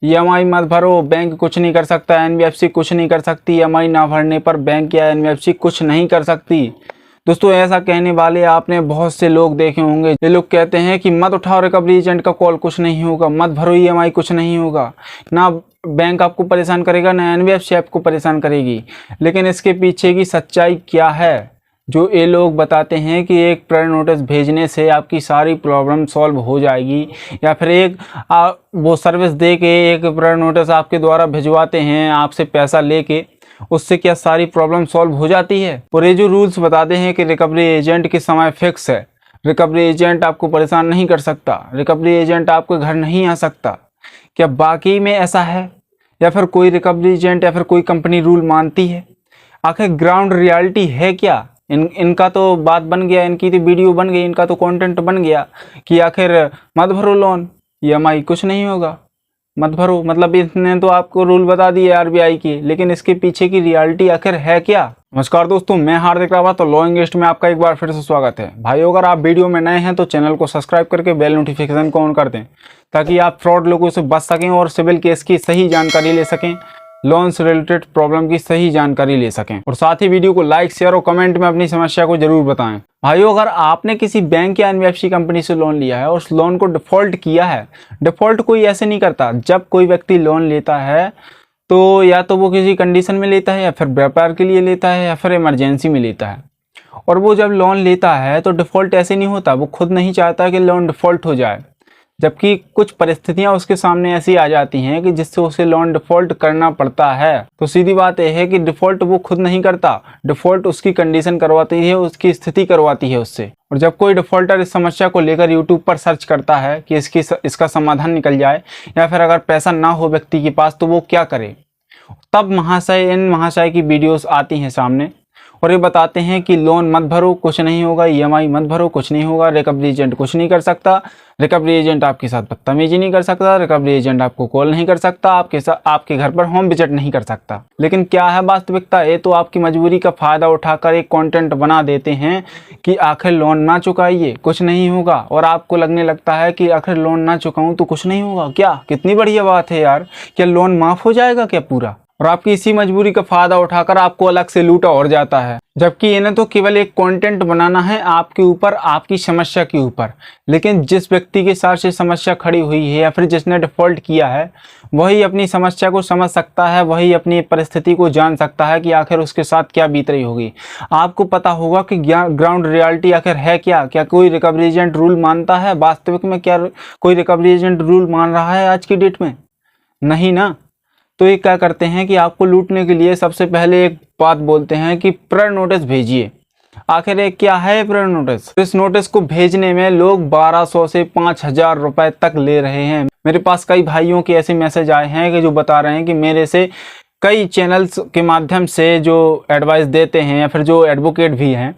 EMI मत भरो, bank कुछ नहीं कर सकता, एनबीएफसी कुछ नहीं कर सकती, ईएमआई ना भरने पर बैंक या एनबीएफसी कुछ नहीं कर सकती। दोस्तों ऐसा कहने वाले आपने बहुत से लोग देखे होंगे। ये लोग कहते हैं कि मत उठाओ रिकवरी एजेंट का कॉल, कुछ नहीं होगा, मत भरो ईएमआई, कुछ नहीं होगा, ना बैंक आपको परेशान करेगा ना एनबीएफसी आपको परेशान करेगी। लेकिन इसके पीछे की सच्चाई क्या है? जो ये लोग बताते हैं कि एक प्रेयर नोटिस भेजने से आपकी सारी प्रॉब्लम सॉल्व हो जाएगी, या फिर एक वो सर्विस दे के एक प्रेयर नोटिस आपके द्वारा भिजवाते हैं आपसे पैसा लेके, उससे क्या सारी प्रॉब्लम सॉल्व हो जाती है? और ये जो रूल्स बताते हैं कि रिकवरी एजेंट की समय फिक्स है, रिकवरी एजेंट आपको परेशान नहीं कर सकता, रिकवरी एजेंट आपके घर नहीं आ सकता, क्या वाकई में ऐसा है? या फिर कोई रिकवरी एजेंट या फिर कोई कंपनी रूल मानती है? आखिर ग्राउंड रियलिटी है क्या? इनका तो बात बन गया, इनकी तो वीडियो बन गई, इनका तो कंटेंट बन गया कि आखिर मत भरो लोन, ईएमआई कुछ नहीं होगा, मत भरो। मतलब इसने तो आपको रूल बता दिए आरबीआई की, लेकिन इसके पीछे की रियलिटी आखिर है क्या? नमस्कार दोस्तों, मैं हार्दिक रावत और लॉ इंगेस्ट में आपका एक बार फिर से स्वागत है। भाइयों, अगर आप वीडियो में नए हैं तो चैनल को सब्सक्राइब करके बेल नोटिफिकेशन को ऑन कर दें, ताकि आप फ्रॉड लोगों से बच सकें और सिविल केस की सही जानकारी ले सकें, लोन से रिलेटेड प्रॉब्लम की सही जानकारी ले सकें। और साथ ही वीडियो को लाइक, शेयर और कमेंट में अपनी समस्या को जरूर बताएं। भाइयों, अगर आपने किसी बैंक या एनबीएफसी कंपनी से लोन लिया है और उस लोन को डिफॉल्ट किया है, डिफॉल्ट कोई ऐसे नहीं करता। जब कोई व्यक्ति लोन लेता है तो या तो वो किसी कंडीशन में लेता है, या फिर व्यापार के लिए लेता है, या फिर इमरजेंसी में लेता है। और वो जब लोन लेता है तो डिफॉल्ट ऐसे नहीं होता, वो खुद नहीं चाहता कि लोन डिफॉल्ट हो जाए, जबकि कुछ परिस्थितियां उसके सामने ऐसी आ जाती हैं कि जिससे उसे लोन डिफॉल्ट करना पड़ता है। तो सीधी बात यह है कि डिफॉल्ट वो खुद नहीं करता, डिफॉल्ट उसकी कंडीशन करवाती है, उसकी स्थिति करवाती है उससे। और जब कोई डिफॉल्टर इस समस्या को लेकर यूट्यूब पर सर्च करता है कि इसका समाधान निकल जाए, या फिर अगर पैसा ना हो व्यक्ति के पास तो वो क्या करे, तब इन महाशय की वीडियोस आती हैं सामने और ये बताते हैं कि लोन मत भरो, कुछ नहीं होगा, ईएमआई मत भरो, कुछ नहीं होगा, रिकवरी एजेंट कुछ नहीं कर सकता, रिकवरी एजेंट आपके साथ बदतमीजी नहीं कर सकता, रिकवरी एजेंट आपको कॉल नहीं कर सकता, आपके घर पर होम विजिट नहीं कर सकता। लेकिन क्या है वास्तविकता? ये तो आपकी मजबूरी का फायदा उठाकर एक कंटेंट बना देते हैं कि आखिर लोन ना चुकाइए, कुछ नहीं होगा, और आपको लगने लगता है कि आखिर लोन ना चुकाऊं तो कुछ नहीं होगा। क्या कितनी बढ़िया बात है यार, क्या लोन माफ हो जाएगा क्या पूरा? और आपकी इसी मजबूरी का फायदा उठाकर आपको अलग से लूटा और जाता है, जबकि इन्हें तो केवल एक कंटेंट बनाना है आपके ऊपर, आपकी समस्या के ऊपर। लेकिन जिस व्यक्ति के साथ से समस्या खड़ी हुई है या फिर जिसने डिफॉल्ट किया है, वही अपनी समस्या को समझ सकता है, वही अपनी परिस्थिति को जान सकता है कि आखिर उसके साथ क्या बीत रही होगी। आपको पता होगा कि ग्राउंड रियलिटी आखिर है क्या? क्या कोई रिकवरी एजेंट रूल मानता है? वास्तविक में क्या कोई रिकवरी एजेंट रूल मान रहा है आज की डेट में? नहीं ना। तो ये क्या करते हैं कि आपको लूटने के लिए सबसे पहले एक बात बोलते हैं कि प्रेयर नोटिस भेजिए। आखिर ये क्या है प्रेयर नोटिस? इस नोटिस को भेजने में लोग 1200 से 5000 रुपए तक ले रहे हैं। मेरे पास कई भाइयों के ऐसे मैसेज आए हैं कि जो बता रहे हैं कि मेरे से कई चैनल्स के माध्यम से जो एडवाइस देते हैं या फिर जो एडवोकेट भी हैं,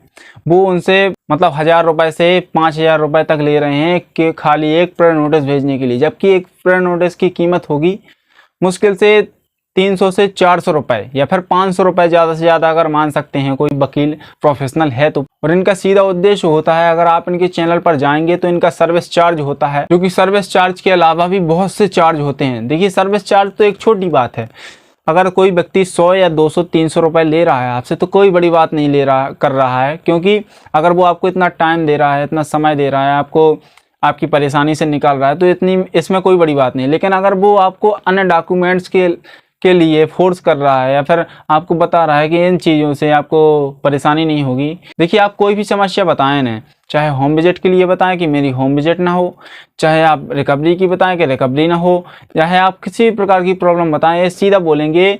वो उनसे मतलब 1000 रुपए से 5000 रुपए तक ले रहे हैं कि खाली एक प्रेयर नोटिस भेजने के लिए। जबकि एक प्रेयर नोटिस की कीमत होगी मुश्किल से 300 से 400 रुपए, या फिर 500 रुपए ज़्यादा से ज़्यादा अगर मान सकते हैं कोई वकील प्रोफेशनल है तो। और इनका सीधा उद्देश्य होता है, अगर आप इनके चैनल पर जाएंगे तो इनका सर्विस चार्ज होता है, जो कि सर्विस चार्ज के अलावा भी बहुत से चार्ज होते हैं। देखिए, सर्विस चार्ज तो एक छोटी बात है। अगर कोई व्यक्ति 100 या 200 300 रुपए ले रहा है आपसे तो कोई बड़ी बात नहीं कर रहा है, क्योंकि अगर वो आपको इतना टाइम दे रहा है, इतना समय दे रहा है, आपको आपकी परेशानी से निकाल रहा है, तो इसमें कोई बड़ी बात नहीं। लेकिन अगर वो आपको अन्य डॉक्यूमेंट्स के लिए फोर्स कर रहा है, या फिर आपको बता रहा है कि इन चीज़ों से आपको परेशानी नहीं होगी। देखिए, आप कोई भी समस्या बताएं ना, चाहे होम विजिट के लिए बताएं कि मेरी होम विजिट ना हो, चाहे आप रिकवरी की बताएं कि रिकवरी ना हो, चाहे आप किसी प्रकार की प्रॉब्लम बताएं, ये सीधा बोलेंगे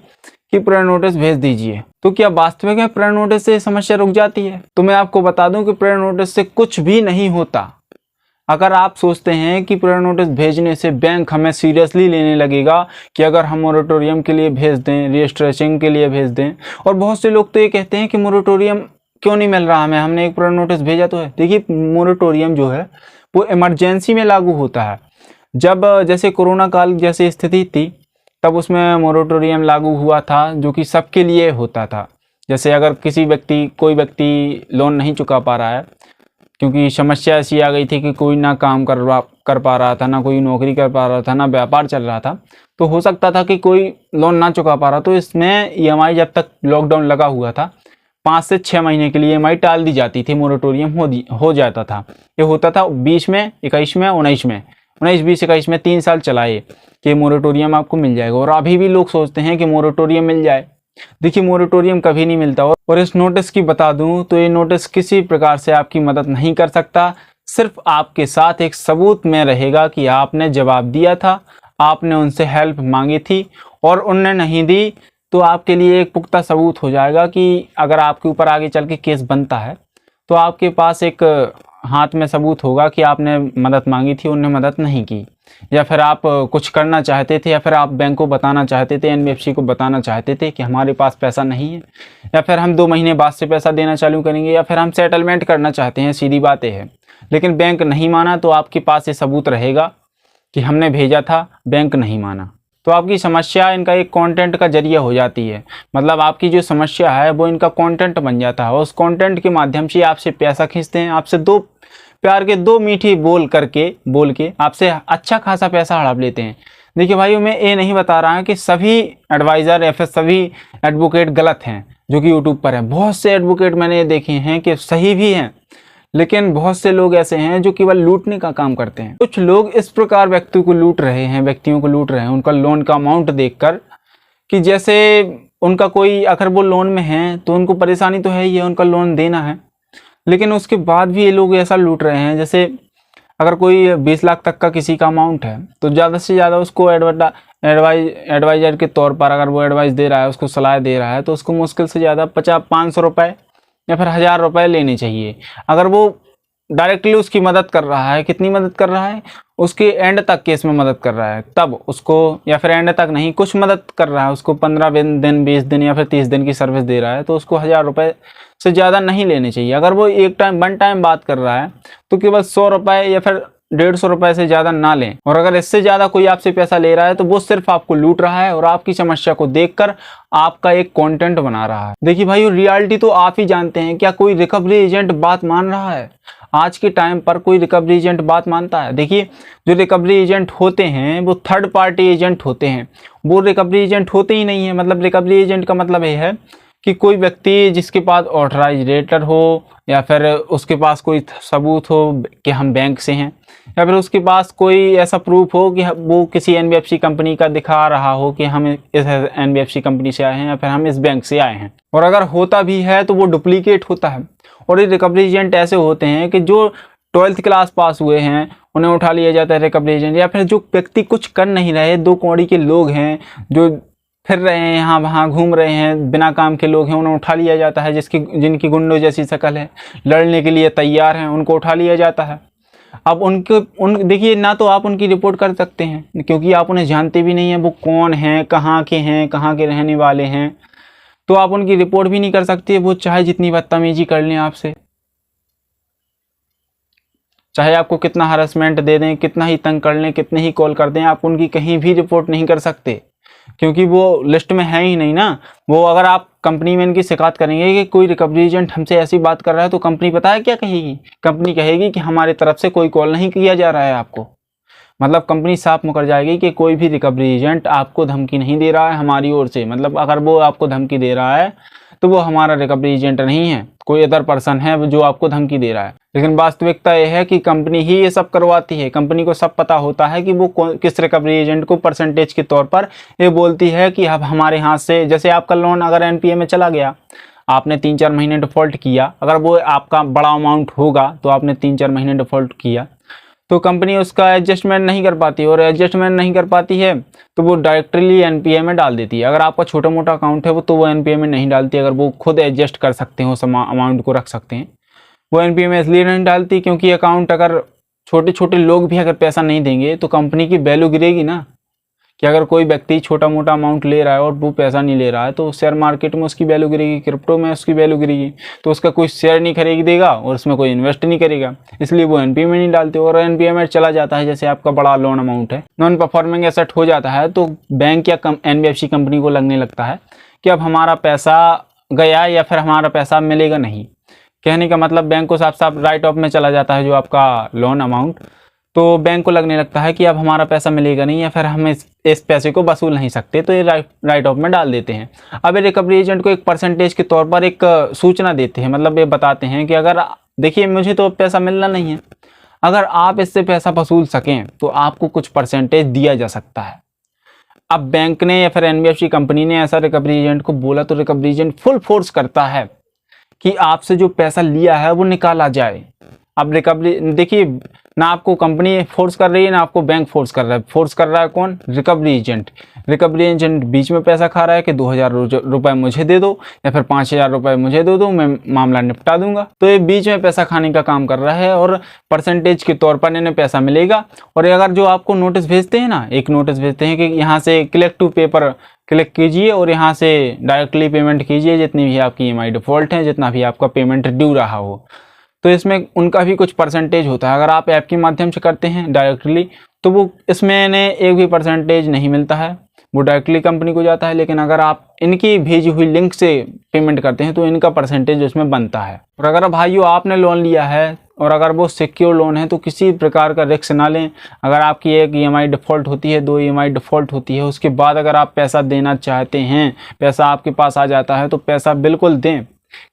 कि प्रेयर नोटिस भेज दीजिए। तो क्या वास्तविक में प्रेयर नोटिस से समस्या रुक जाती है? तो मैं आपको बता दूं कि प्रेयर नोटिस से कुछ भी नहीं होता। अगर आप सोचते हैं कि प्रेयर नोटिस भेजने से बैंक हमें सीरियसली लेने लगेगा कि अगर हम मोरेटोरियम के लिए भेज दें, रजिस्ट्रेशन के लिए भेज दें, और बहुत से लोग तो ये कहते हैं कि मोरेटोरियम क्यों नहीं मिल रहा हमें, हमने एक प्रेयर नोटिस भेजा तो है। देखिए, मोरेटोरियम जो है वो इमरजेंसी में लागू होता है। जब जैसे कोरोना काल जैसी स्थिति थी तब उसमें मोरेटोरियम लागू हुआ था, जो कि सबके लिए होता था। जैसे अगर कोई व्यक्ति लोन नहीं चुका पा रहा है, क्योंकि समस्या ऐसी आ गई थी कि कोई ना काम कर पा रहा था, ना कोई नौकरी कर पा रहा था, ना व्यापार चल रहा था, तो हो सकता था कि कोई लोन ना चुका पा रहा, तो इसमें ईएमआई जब तक लॉकडाउन लगा हुआ था 5 से 6 महीने के लिए ईएमआई टाल दी जाती थी, मोरेटोरियम हो जाता था। ये होता था 20 में, 21 में, 19 में, 19, 20, 21 में 3 साल चलाए कि मोरेटोरियम आपको मिल जाएगा। और अभी भी लोग सोचते हैं कि मोरेटोरियम मिल जाए। देखिए मोरेटोरियम कभी नहीं मिलता। और इस नोटिस की बता दूं तो ये नोटिस किसी प्रकार से आपकी मदद नहीं कर सकता, सिर्फ आपके साथ एक सबूत में रहेगा कि आपने जवाब दिया था, आपने उनसे हेल्प मांगी थी और उनने नहीं दी, तो आपके लिए एक पुख्ता सबूत हो जाएगा कि अगर आपके ऊपर आगे चल के केस बनता है तो आपके पास एक हाथ में सबूत होगा कि आपने मदद मांगी थी, उनने मदद नहीं की, या फिर आप कुछ करना चाहते थे, या फिर आप बैंक को बताना चाहते थे, एनबीएफसी को बताना चाहते थे कि हमारे पास पैसा नहीं है, या फिर हम 2 महीने बाद से पैसा देना चालू करेंगे, या फिर हम सेटलमेंट करना चाहते हैं, सीधी बात है। लेकिन बैंक नहीं माना तो आपके पास ये सबूत रहेगा कि हमने भेजा था, बैंक नहीं माना, तो आपकी समस्या इनका एक कंटेंट का जरिया हो जाती है। मतलब आपकी जो समस्या है वो इनका कंटेंट बन जाता है, उस कंटेंट के माध्यम से आपसे पैसा खींचते हैं, आपसे प्यार के 2 मीठी बोल के आपसे अच्छा खासा पैसा हड़प लेते हैं। देखिए भाइयों, मैं ये नहीं बता रहा कि सभी एडवाइज़र या फिर सभी एडवोकेट गलत हैं जो कि यूट्यूब पर हैं। बहुत से एडवोकेट मैंने देखे हैं कि सही भी हैं, लेकिन बहुत से लोग ऐसे हैं जो केवल लूटने का काम करते हैं। कुछ लोग इस प्रकार व्यक्तियों को लूट रहे हैं उनका लोन का अमाउंट देखकर, कि जैसे उनका कोई, अगर वो लोन में हैं तो उनको परेशानी तो है ही है, उनका लोन देना है, लेकिन उसके बाद भी ये लोग ऐसा लूट रहे हैं जैसे अगर कोई 20 लाख तक का किसी का अमाउंट है तो ज़्यादा से ज़्यादा उसको एडवाइजर के तौर पर अगर वो एडवाइस दे रहा है, उसको सलाह दे रहा है, तो उसको मुश्किल से ज़्यादा 500 रुपये या फिर 1000 रुपये लेने चाहिए। अगर वो डायरेक्टली उसकी मदद कर रहा है, कितनी मदद कर रहा है, उसके एंड तक केस में मदद कर रहा है, तब उसको, या फिर एंड तक नहीं, कुछ मदद कर रहा है, उसको 15 दिन, 20 दिन या फिर 30 दिन की सर्विस दे रहा है, तो उसको 1000 रुपये से ज़्यादा नहीं लेने चाहिए। अगर वो वन टाइम बात कर रहा है तो केवल 100 रुपये या फिर 150 रुपये से ज़्यादा ना लें। और अगर इससे ज़्यादा कोई आपसे पैसा ले रहा है तो वो सिर्फ आपको लूट रहा है और आपकी समस्या को देखकर आपका एक कंटेंट बना रहा है। देखिए भाइयों, रियलिटी तो आप ही जानते हैं, क्या कोई रिकवरी एजेंट बात मान रहा है? आज के टाइम पर कोई रिकवरी एजेंट बात मानता है? देखिए, जो रिकवरी एजेंट होते हैं वो थर्ड पार्टी एजेंट होते हैं, वो रिकवरी एजेंट होते ही नहीं है। मतलब रिकवरी एजेंट का मतलब ये है कि कोई व्यक्ति जिसके पास ऑथराइज्ड लेटर हो, या फिर उसके पास कोई सबूत हो कि हम बैंक से हैं, या फिर उसके पास कोई ऐसा प्रूफ हो कि वो किसी एनबीएफसी कंपनी का दिखा रहा हो कि हम इस एनबीएफसी कंपनी से आए हैं या फिर हम इस बैंक से आए हैं। और अगर होता भी है तो वो डुप्लीकेट होता है। और ये रिकवरी एजेंट ऐसे होते हैं कि जो 12th क्लास पास हुए हैं उन्हें उठा लिया जाता है रिकवरी एजेंट, या फिर जो व्यक्ति कुछ कर नहीं रहे, 2 कौड़ी के लोग हैं जो फिर रहे हैं, यहाँ वहाँ घूम रहे हैं, बिना काम के लोग हैं, उन्हें उठा लिया जाता है। जिनकी गुंडों जैसी शक्ल है, लड़ने के लिए तैयार हैं, उनको उठा लिया जाता है। अब देखिए, ना तो आप उनकी रिपोर्ट कर सकते हैं क्योंकि आप उन्हें जानते भी नहीं हैं, वो कौन हैं, कहाँ के रहने वाले हैं, तो आप उनकी रिपोर्ट भी नहीं कर सकते। वो चाहे जितनी बदतमीजी कर लें आपसे, चाहे आपको कितना हरासमेंट दे दें, कितना ही तंग कर लें, कितने ही कॉल कर दें, आप उनकी कहीं भी रिपोर्ट नहीं कर सकते क्योंकि वो लिस्ट में है ही नहीं ना। वो अगर आप कंपनी में इनकी शिकायत करेंगे कि कोई रिकवरी एजेंट हमसे ऐसी बात कर रहा है, तो कंपनी पता है क्या कहेगी? कंपनी कहेगी कि हमारे तरफ से कोई कॉल नहीं किया जा रहा है आपको। मतलब कंपनी साफ मुकर जाएगी कि कोई भी रिकवरी एजेंट आपको धमकी नहीं दे रहा है हमारी ओर से। मतलब अगर वो आपको धमकी दे रहा है तो वो हमारा रिकवरी एजेंट नहीं है, कोई अदर पर्सन है जो आपको धमकी दे रहा है। लेकिन वास्तविकता यह है कि कंपनी ही ये सब करवाती है। कंपनी को सब पता होता है कि वो किस रिकवरी एजेंट को परसेंटेज के तौर पर ये बोलती है कि अब हमारे हाथ से, जैसे आपका लोन अगर एनपीए में चला गया, आपने 3-4 महीने डिफ़ॉल्ट किया, अगर वो आपका बड़ा अमाउंट होगा तो आपने 3-4 महीने डिफ़ॉल्ट किया, तो कंपनी उसका एडजस्टमेंट नहीं कर पाती, और एडजस्टमेंट नहीं कर पाती है तो वो डायरेक्टली एनपीए में डाल देती है। अगर आपका छोटा मोटा अकाउंट है वो तो वो एनपीए में नहीं डालती। अगर वो खुद एडजस्ट कर सकते हैं, उस अमाउंट को रख सकते हैं, वो एनपीए में इसलिए नहीं डालती क्योंकि अकाउंट, अगर छोटे छोटे लोग भी अगर पैसा नहीं देंगे तो कंपनी की वैल्यू गिरेगी ना। कि अगर कोई व्यक्ति छोटा मोटा अमाउंट ले रहा है और वो पैसा नहीं ले रहा है तो शेयर मार्केट में उसकी वैल्यू गिरेगी, क्रिप्टो में उसकी वैल्यू गिरेगी, तो उसका कोई शेयर नहीं खरीदेगा और उसमें कोई इन्वेस्ट नहीं करेगा, इसलिए वो एनपीए में नहीं डालते। और एनपीए में चला जाता है, जैसे आपका बड़ा लोन अमाउंट है, नॉन परफॉर्मिंग एसेट हो जाता है, तो बैंक या एनबीएफसी कंपनी को लगने लगता है कि अब हमारा पैसा गया या फिर हमारा पैसा मिलेगा नहीं। कहने का मतलब बैंक को साफ साफ राइट ऑफ में चला जाता है जो आपका लोन अमाउंट। तो बैंक को लगने लगता है कि अब हमारा पैसा मिलेगा नहीं या फिर हम इस पैसे को वसूल नहीं सकते, तो ये राइट ऑफ में डाल देते हैं। अब ये रिकवरी एजेंट को एक परसेंटेज के तौर पर एक सूचना देते हैं, मतलब ये बताते हैं कि अगर देखिए मुझे तो पैसा मिलना नहीं है, अगर आप इससे पैसा वसूल सकें तो आपको कुछ परसेंटेज दिया जा सकता है। अब बैंक ने या फिर एनबीएफसी कंपनी ने ऐसा रिकवरी एजेंट को बोला तो रिकवरी एजेंट फुल फोर्स करता है कि आपसे जो पैसा लिया है वो निकाला जाए। अब रिकवरी देखिए, ना आपको कंपनी फोर्स कर रही है ना आपको बैंक फोर्स कर रहा है। फोर्स कर रहा है कौन? Recovery agent. रिकवरी एजेंट बीच में पैसा खा रहा है कि 2000 रुपये मुझे दे दो या फिर 5000 रुपये मुझे दे दो, मैं मामला निपटा दूंगा। तो ये बीच में पैसा खाने का काम कर रहा है और परसेंटेज के तौर पर इन्हें पैसा मिलेगा। और अगर जो आपको नोटिस भेजते हैं ना, एक नोटिस भेजते हैं कि यहाँ से क्लिक टू पेपर क्लिक कीजिए और यहाँ से डायरेक्टली पेमेंट कीजिए, जितनी भी आपकी EMI डिफ़ॉल्ट है, जितना भी आपका पेमेंट ड्यू रहा हो, तो इसमें उनका भी कुछ परसेंटेज होता है। अगर आप ऐप के माध्यम से करते हैं डायरेक्टली तो वो इसमें इन्हें एक भी परसेंटेज नहीं मिलता है, वो डायरेक्टली कंपनी को जाता है। लेकिन अगर आप इनकी भेजी हुई लिंक से पेमेंट करते हैं तो इनका परसेंटेज उसमें बनता है। और अगर भाइयों आपने लोन लिया है और अगर वो सिक्योर लोन है तो किसी प्रकार का रिस्क ना लें। अगर आपकी एक EMI डिफ़ॉल्ट होती है, 2 EMI डिफ़ॉल्ट होती है, उसके बाद अगर आप पैसा देना चाहते हैं, पैसा आपके पास आ जाता है तो पैसा बिल्कुल दें,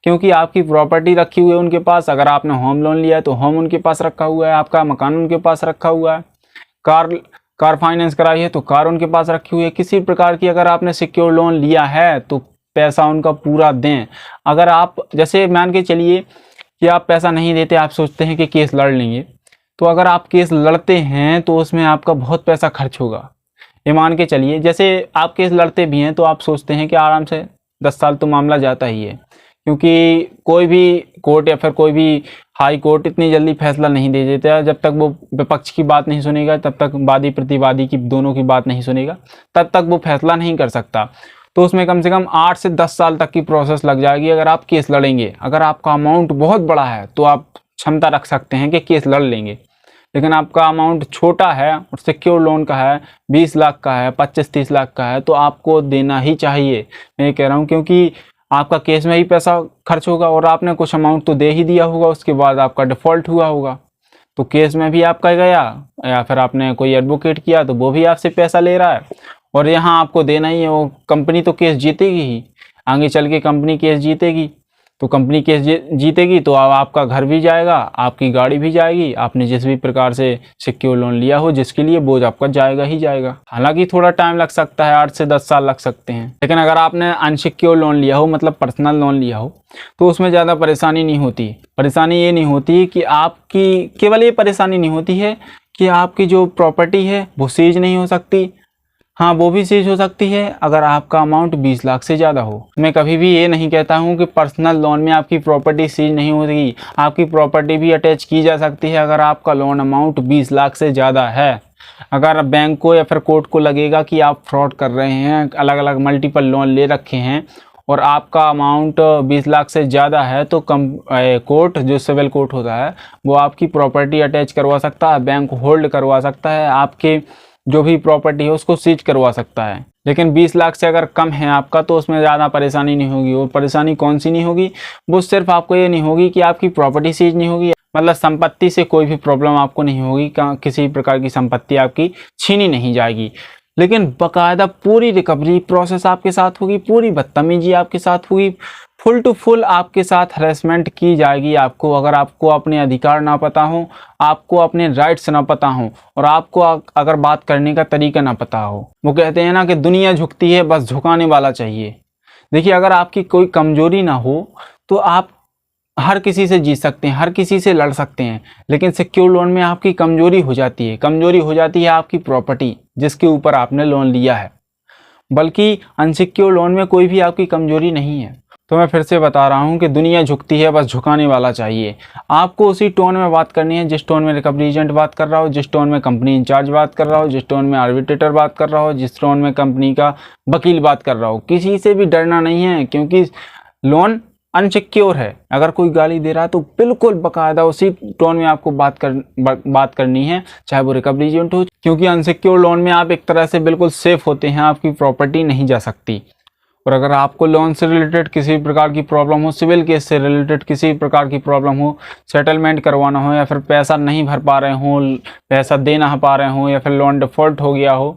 क्योंकि आपकी प्रॉपर्टी रखी हुई है उनके पास। अगर आपने होम लोन लिया है तो होम उनके पास रखा हुआ है, आपका मकान उनके पास रखा हुआ है, कार फाइनेंस कराई है तो कार उनके पास रखी हुई है। किसी प्रकार की अगर आपने सिक्योर लोन लिया है तो पैसा उनका पूरा दें। अगर आप जैसे मान के चलिए कि आप पैसा नहीं देते, आप सोचते हैं कि केस लड़ लेंगे, तो अगर आप केस लड़ते हैं तो उसमें आपका बहुत पैसा खर्च होगा। ये मान के चलिए जैसे आप केस लड़ते भी हैं तो आप सोचते हैं कि आराम से 10 साल तो मामला जाता ही है, क्योंकि कोई भी कोर्ट या फिर कोई भी हाई कोर्ट इतनी जल्दी फैसला नहीं दे देता। जब तक वो विपक्ष की बात नहीं सुनेगा, तब तक वादी प्रतिवादी की दोनों की बात नहीं सुनेगा, तब तक वो फैसला नहीं कर सकता। तो उसमें कम से कम 8 से 10 साल तक की प्रोसेस लग जाएगी अगर आप केस लड़ेंगे। अगर आपका अमाउंट बहुत बड़ा है तो आप क्षमता रख सकते हैं कि केस लड़ लेंगे, लेकिन आपका अमाउंट छोटा है और सिक्योर लोन का है, 20 लाख का है, 25-30 लाख का है, तो आपको देना ही चाहिए। मैं ये कह रहा हूँ क्योंकि आपका केस में ही पैसा खर्च होगा और आपने कुछ अमाउंट तो दे ही दिया होगा, उसके बाद आपका डिफ़ॉल्ट हुआ होगा तो केस में भी आपका गया, या फिर आपने कोई एडवोकेट किया तो वो भी आपसे पैसा ले रहा है और यहाँ आपको देना ही है। वो कंपनी तो केस जीतेगी ही, आगे चल के कंपनी केस जीतेगी, तो कंपनी केस जीतेगी तो आपका घर भी जाएगा, आपकी गाड़ी भी जाएगी, आपने जिस भी प्रकार से सिक्योर लोन लिया हो जिसके लिए, बोझ आपका जाएगा ही जाएगा। हालांकि थोड़ा टाइम लग सकता है, 8 से 10 साल लग सकते हैं, लेकिन अगर आपने अनसिक्योर लोन लिया हो, मतलब पर्सनल लोन लिया हो, तो उसमें ज़्यादा परेशानी नहीं होती। परेशानी ये नहीं होती कि आपकी, केवल ये परेशानी नहीं होती है कि आपकी जो प्रॉपर्टी है वो सीज नहीं हो सकती। हाँ, वो भी सीज हो सकती है अगर आपका अमाउंट 20 लाख से ज़्यादा हो। मैं कभी भी ये नहीं कहता हूँ कि पर्सनल लोन में आपकी प्रॉपर्टी सीज नहीं होगी, आपकी प्रॉपर्टी भी अटैच की जा सकती है अगर आपका लोन अमाउंट 20 लाख से ज़्यादा है। अगर बैंक को या फिर कोर्ट को लगेगा कि आप फ्रॉड कर रहे हैं, अलग अलग मल्टीपल लोन ले रखे हैं और आपका अमाउंट 20 लाख से ज़्यादा है, तो कोर्ट, जो सिविल कोर्ट होता है, वो आपकी प्रॉपर्टी अटैच करवा सकता है, बैंक होल्ड करवा सकता है, आपके जो भी प्रॉपर्टी है उसको सीज करवा सकता है। लेकिन 20 लाख से अगर कम है आपका तो उसमें ज़्यादा परेशानी नहीं होगी। और परेशानी कौन सी नहीं होगी? वो सिर्फ आपको ये नहीं होगी कि आपकी प्रॉपर्टी सीज नहीं होगी, मतलब संपत्ति से कोई भी प्रॉब्लम आपको नहीं होगी, किसी प्रकार की संपत्ति आपकी छीनी नहीं जाएगी, लेकिन बाकायदा पूरी रिकवरी प्रोसेस आपके साथ होगी, पूरी बदतमीजी आपके साथ होगी, फुल टू फुल आपके साथ हरेसमेंट की जाएगी आपको। अगर आपको अपने अधिकार ना पता हो, आपको अपने राइट्स ना पता हो और आपको अगर बात करने का तरीका ना पता हो। वो कहते हैं ना कि दुनिया झुकती है, बस झुकाने वाला चाहिए। देखिए, अगर आपकी कोई कमजोरी ना हो तो आप हर किसी से जीत सकते हैं, हर किसी से लड़ सकते हैं, लेकिन सिक्योर लोन में आपकी कमजोरी हो जाती है। कमजोरी हो जाती है आपकी प्रॉपर्टी जिसके ऊपर आपने लोन लिया है, बल्कि अनसिक्योर लोन में कोई भी आपकी कमजोरी नहीं है। तो मैं फिर से बता रहा हूं कि दुनिया झुकती है, बस झुकाने वाला चाहिए। आपको उसी टोन में बात करनी है जिस टोन में रिकवरी एजेंट बात कर रहा हो, जिस टोन में कंपनी इंचार्ज बात कर रहा हो, जिस टोन में आर्बिट्रेटर बात कर रहा हो, जिस टोन में कंपनी का वकील बात कर रहा हो। किसी से भी डरना नहीं है, क्योंकि लोन अनसिक्योर है। अगर कोई गाली दे रहा है तो बिल्कुल बाकायदा उसी टोन में आपको बात करनी है, चाहे वो रिकवरी एजेंट हो, क्योंकि अनसिक्योर लोन में आप एक तरह से बिल्कुल सेफ होते हैं, आपकी प्रॉपर्टी नहीं जा सकती। और अगर आपको लोन से रिलेटेड किसी प्रकार की प्रॉब्लम हो, सिविल केस से रिलेटेड किसी प्रकार की प्रॉब्लम हो, सेटलमेंट करवाना हो, या फिर पैसा नहीं भर पा रहे हो, पैसा दे ना पा रहे हो, या फिर लोन डिफ़ॉल्ट हो गया हो,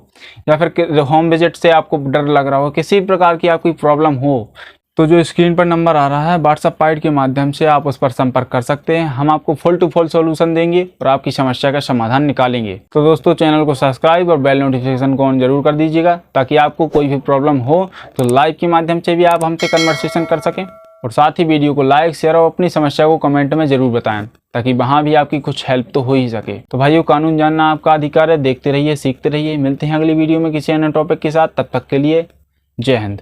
या फिर होम विजिट से आपको डर लग रहा हो, किसी प्रकार की आपकी प्रॉब्लम हो, तो जो स्क्रीन पर नंबर आ रहा है व्हाट्सएप पाइड के माध्यम से आप उस पर संपर्क कर सकते हैं। हम आपको फुल टू फुल सॉल्यूशन देंगे और आपकी समस्या का समाधान निकालेंगे। तो दोस्तों, चैनल को सब्सक्राइब और बेल नोटिफिकेशन को ऑन जरूर कर दीजिएगा, ताकि आपको कोई भी प्रॉब्लम हो तो लाइव के माध्यम से भी आप हमसे कन्वर्सेशन कर सकें। और साथ ही वीडियो को लाइक, शेयर और अपनी समस्या को कमेंट में जरूर बताएं, ताकि वहाँ भी आपकी कुछ हेल्प तो हो ही सके। तो भाइयों, कानून जानना आपका अधिकार है। देखते रहिए, सीखते रहिए। मिलते हैं अगली वीडियो में किसी अन्य टॉपिक के साथ। तब तक के लिए जय हिंद।